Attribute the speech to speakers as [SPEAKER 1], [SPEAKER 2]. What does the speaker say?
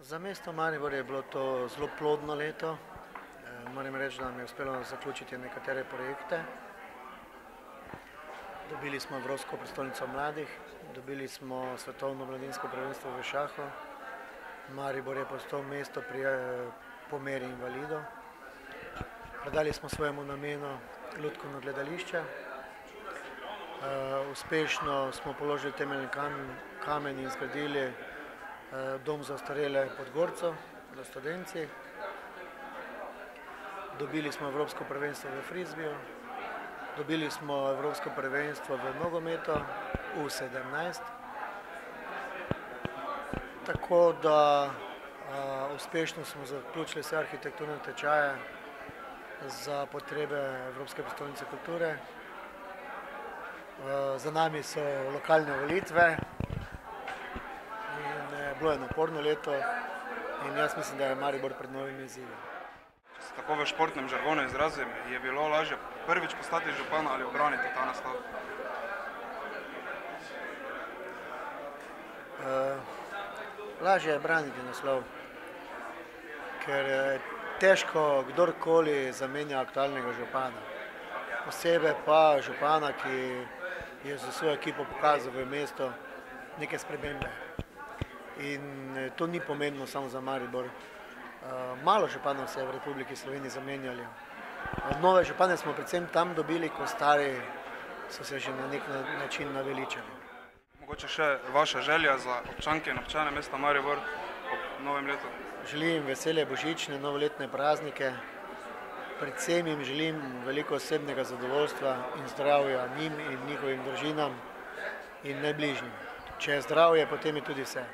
[SPEAKER 1] Za mesto Maribor je bilo to zelo plodno leto. Moram reči, da nam je uspelo zaključiti nekatere projekte. Dobili smo Evropsko prestolnico mladih, dobili smo svetovno mladinsko prvenstvo v šahu. Maribor je postal mesto po meri invalidov. Predali smo svojemu namenu lutkovno gledališče. Uspešno smo položili temeljni kamen in zgradili dom za ostarele Podgorco, za Studenci. Dobili smo Evropsko prvenstvo v frizbiju, dobili smo Evropsko prvenstvo v nogometu U17. Tako da uspešno smo zaključili vse arhitekturne tečaje za potrebe Evropske prestolnice kulture. Za nami so lokalne volitve in bilo je naporno leto in jaz mislim, da je Maribor pred novimi izzivi.
[SPEAKER 2] Če se tako v športnem žargonu izrazim, je bilo lažje prvič postati župan ali obraniti ta naslov?
[SPEAKER 1] Lažje je braniti naslov, ker težko kdorkoli zamenja aktualnega župana. Posebej pa župana, ki je za svojo ekipo pokazal v mestu neke spremembe. In to ni pomembno samo za Maribor. Malo županov se je v Republiki Sloveniji zamenjali. Nove župane smo predvsem tam dobili, ko stari so se že na nek način naveličali.
[SPEAKER 2] Mogoče še vaša želja za občanke in občane mesta Maribor ob novem letu?
[SPEAKER 1] Želim vesele božične, novoletne praznike. Predvsem jim želim veliko osebnega zadovoljstva in zdravja njim in njihovim družinam in najbližnjim. Če je zdravje, potem je tudi vse.